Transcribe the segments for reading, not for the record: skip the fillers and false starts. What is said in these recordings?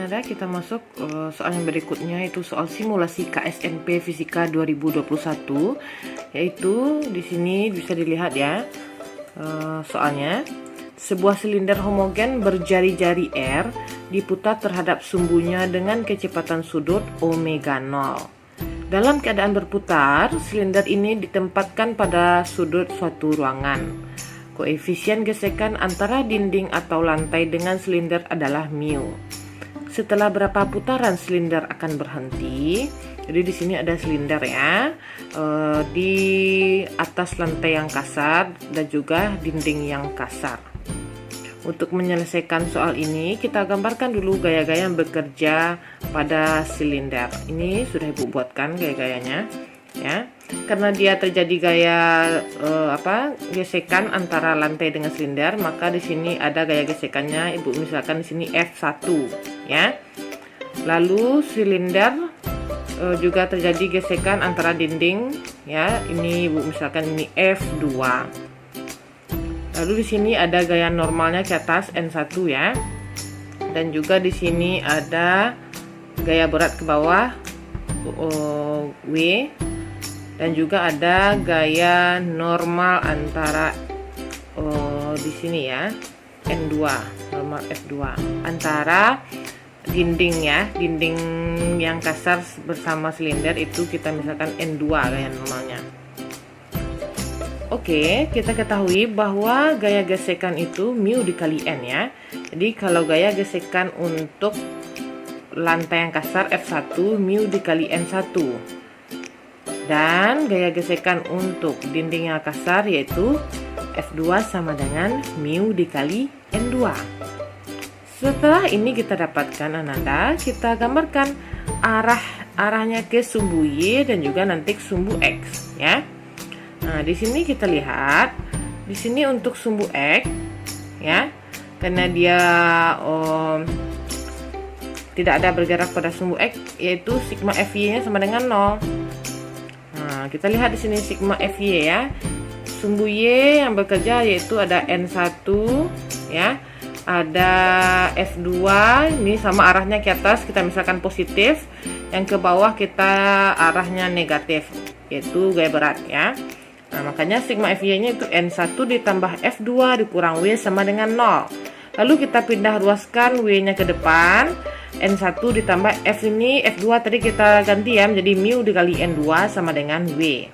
Nada, kita masuk soal yang berikutnya, itu soal simulasi KSNP Fisika 2021, yaitu di sini bisa dilihat ya soalnya. Sebuah silinder homogen berjari-jari R diputar terhadap sumbunya dengan kecepatan sudut omega 0. Dalam keadaan berputar, silinder ini ditempatkan pada sudut suatu ruangan. Koefisien gesekan antara dinding atau lantai dengan silinder adalah mu. Setelah berapa putaran silinder akan berhenti? Jadi di sini ada silinder ya, di atas lantai yang kasar dan juga dinding yang kasar. Untuk menyelesaikan soal ini, kita gambarkan dulu gaya-gaya yang bekerja pada silinder. Ini sudah Ibu buatkan gaya-gayanya, ya. Karena dia terjadi gaya gesekan antara lantai dengan silinder, maka di sini ada gaya gesekannya. Ibu misalkan di sini F1, ya. Lalu silinder juga terjadi gesekan antara dinding, ya. Ini Ibu misalkan ini F2. Lalu di sini ada gaya normalnya ke atas N1 ya. Dan juga di sini ada gaya berat ke bawah W. Dan juga ada gaya normal antara di sini ya, N2, normal F2 antara dinding ya, dinding yang kasar bersama silinder itu kita misalkan N2 gaya normalnya. Oke, kita ketahui bahwa gaya gesekan itu mu dikali N ya. Jadi kalau gaya gesekan untuk lantai yang kasar F1 mu dikali N1. Dan gaya gesekan untuk dinding yang kasar yaitu F2 sama dengan mu dikali N2. Setelah ini kita dapatkan Ananda, kita gambarkan arahnya ke sumbu Y dan juga nanti ke sumbu X ya. Nah, di sini kita lihat di sini untuk sumbu X ya. Karena dia tidak ada bergerak pada sumbu X, yaitu sigma FY-nya sama dengan 0. Nah, kita lihat di sini sigma FY ya. Sumbu Y yang bekerja yaitu ada N1 ya. Ada F2, ini sama arahnya ke atas kita misalkan positif, yang ke bawah kita arahnya negatif, yaitu gaya berat ya. Nah, makanya sigma FY-nya itu N1 ditambah F2 dikurang W sama dengan 0. Lalu kita pindah ruaskan W-nya ke depan. N1 ditambah F ini, F2 tadi kita ganti ya menjadi mu dikali N2 sama dengan W.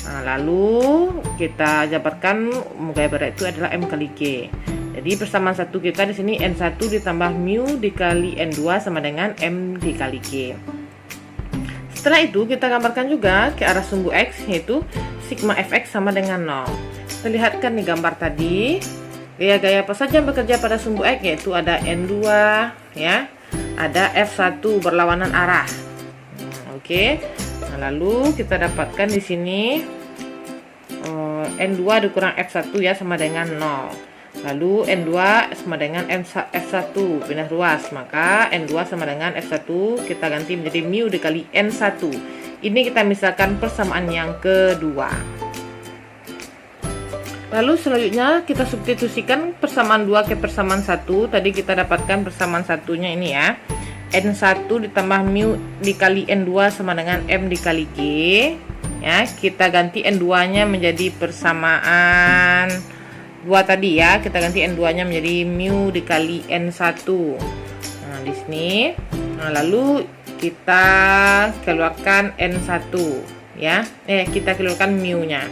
Nah, lalu kita jabarkan gaya berat itu adalah M kali G. Jadi persamaan satu kita di sini N1 ditambah mu dikali N2 sama dengan M dikali G. Setelah itu kita gambarkan juga ke arah sumbu X, yaitu sigma Fx sama dengan 0. Kita lihatkan di gambar tadi, gaya-gaya apa saja yang bekerja pada sumbu X, yaitu ada N2 ya. Ada F1 berlawanan arah. Oke. Nah, lalu kita dapatkan di sini N2 dikurang F1 ya sama dengan 0. Lalu N2 sama dengan F1 pindah ruas, maka N2 sama dengan F1 kita ganti menjadi mu dikali N1. Ini kita misalkan persamaan yang kedua. Lalu selanjutnya kita substitusikan persamaan 2 ke persamaan 1. Tadi kita dapatkan persamaan satunya ini ya. N1 ditambah mu dikali N2 sama dengan M dikali G. Ya, kita ganti N2-nya menjadi persamaan 2 tadi ya. Kita ganti N2-nya menjadi mu dikali N1. Nah, di sini. Nah, lalu kita keluarkan N1 ya. Kita keluarkan mu-nya.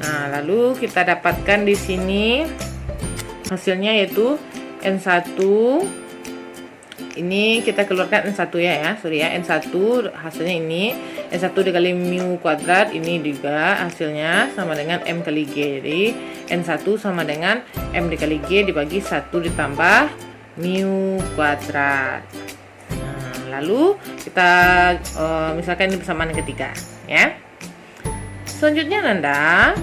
Nah, lalu kita dapatkan di sini hasilnya yaitu N1. Ini kita keluarkan N1 ya, sorry ya, N1 hasilnya ini N1 dikali mu kuadrat, ini juga hasilnya sama dengan M kali G. Jadi N1 sama dengan M dikali G dibagi 1 ditambah mu kuadrat. Nah, lalu kita misalkan ini persamaan ketiga ya. Selanjutnya Nanda,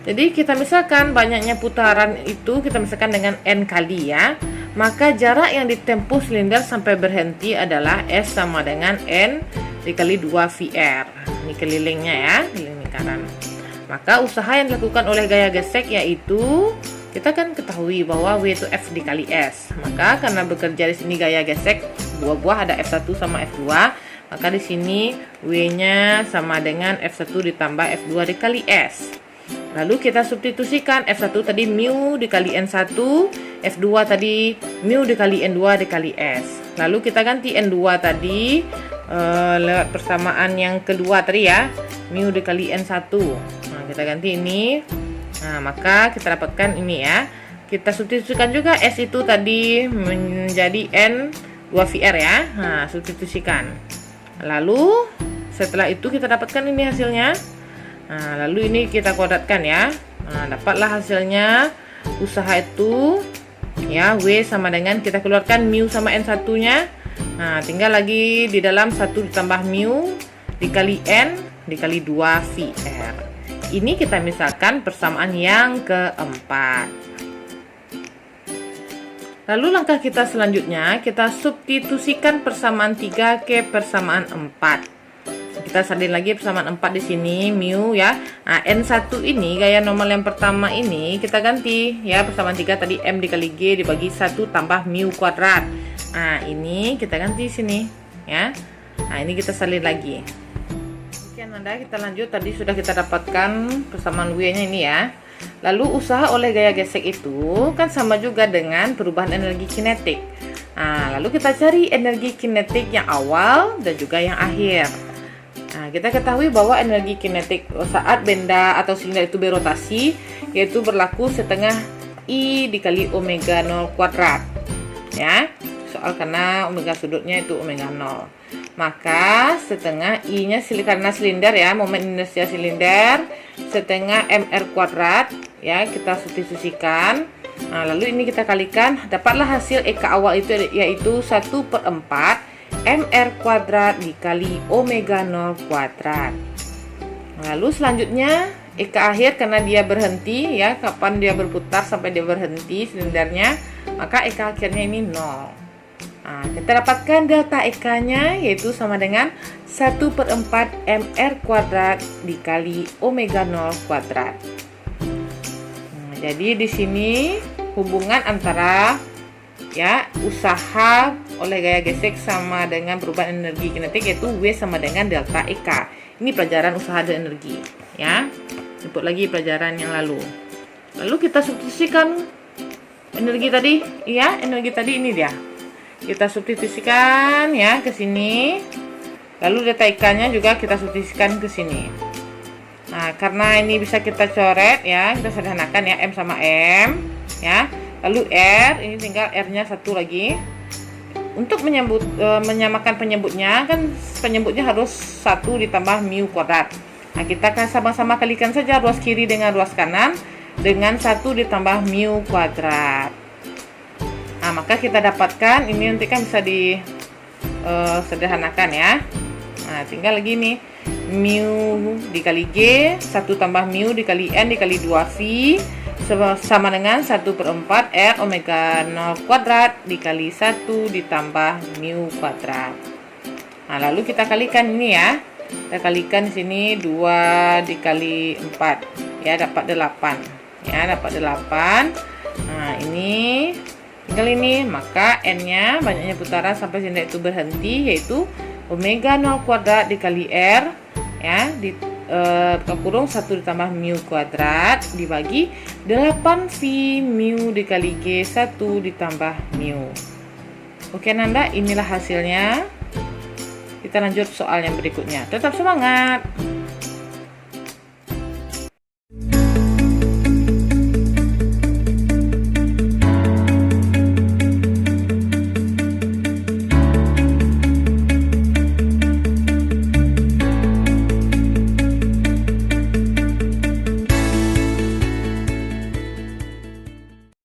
jadi kita misalkan banyaknya putaran itu kita misalkan dengan N kali ya, maka jarak yang ditempuh silinder sampai berhenti adalah S sama dengan N dikali 2 VR. Ini kelilingnya ya, keliling lingkaran. Maka usaha yang dilakukan oleh gaya gesek yaitu Kita kan ketahui bahwa W itu F dikali S. Maka karena bekerja di sini gaya gesek buah-buah ada F1 sama F2, maka di sini W-nya sama dengan F1 ditambah F2 dikali S. Lalu kita substitusikan F1 tadi mu dikali N1, F2 tadi mu dikali N2 dikali S. Lalu kita ganti N2 tadi lewat persamaan yang kedua tadi ya, mu dikali N1. Nah, kita ganti ini. Nah, maka kita dapatkan ini ya. Kita substitusikan juga S itu tadi menjadi N2VR ya. Nah, substitusikan. Lalu setelah itu kita dapatkan ini hasilnya. Nah, lalu ini kita kuadratkan ya. Nah, dapatlah hasilnya usaha itu ya, W sama dengan kita keluarkan mu sama N1-nya. Nah, tinggal lagi di dalam 1 ditambah mu dikali N dikali 2 VR. Ini kita misalkan persamaan yang keempat. Lalu langkah kita selanjutnya, kita substitusikan persamaan 3 ke persamaan 4. Kita salin lagi persamaan 4 di sini, mu ya. Nah, N1 ini gaya normal yang pertama ini kita ganti ya, persamaan 3 tadi M dikali G dibagi 1 tambah mu kuadrat. Nah, ini kita ganti sini ya. Nah, ini kita salin lagi. Oke, Nanda, kita lanjut. Tadi sudah kita dapatkan persamaan W-nya ini ya. Lalu usaha oleh gaya gesek itu kan sama juga dengan perubahan energi kinetik. Nah, lalu kita cari energi kinetik yang awal dan juga yang akhir. Nah, kita ketahui bahwa energi kinetik saat benda atau silinder itu berotasi yaitu berlaku setengah I dikali omega 0 kuadrat ya, soal karena omega sudutnya itu omega 0. Maka setengah I-nya karena silinder ya, momen inersia silinder setengah mr kuadrat ya, kita substitusikan. Nah, lalu ini kita kalikan, dapatlah hasil EK awal itu yaitu 1/4 mr kuadrat dikali omega 0 kuadrat. Lalu selanjutnya EK akhir karena dia berhenti ya, kapan dia berputar sampai dia berhenti silindernya, maka EK akhirnya ini 0. Nah, kita dapatkan delta EK-nya yaitu sama dengan 1/4 mr kuadrat dikali omega 0 kuadrat. Nah, jadi di sini hubungan antara ya usaha oleh gaya gesek sama dengan perubahan energi kinetik yaitu W sama dengan delta EK. Ini pelajaran usaha dan energi ya. Sebut lagi pelajaran yang lalu. Lalu kita substitusikan energi tadi ya, energi tadi ini dia. Kita substitusikan ya ke sini. Lalu delta EK-nya juga kita substitusikan ke sini. Nah, karena ini bisa kita coret ya, kita sederhanakan ya, M sama M ya. Lalu R, ini tinggal R-nya satu lagi. Untuk menyamakan penyebutnya, kan penyebutnya harus 1 ditambah mu kuadrat. Nah, kita akan sama-sama kalikan saja ruas kiri dengan ruas kanan dengan 1 ditambah mu kuadrat. Nah, maka kita dapatkan, ini nanti kan bisa sederhanakan ya. Nah, tinggal lagi nih, mu dikali G, 1 tambah mu dikali N dikali 2V sama dengan 1/4 R omega 0 kuadrat dikali 1 ditambah mu kuadrat. Nah, lalu kita kalikan ini ya. Kita kalikan di sini 2 dikali 4 ya, dapat 8 ya, dapat 8. Nah, ini tinggal ini, maka N-nya banyaknya putaran sampai silinder itu berhenti yaitu omega 0 kuadrat dikali R ya, kurung 1 ditambah mu kuadrat dibagi 8V mu dikali G 1 ditambah mu. Oke Nanda, inilah hasilnya. Kita lanjut soal yang berikutnya. Tetap semangat.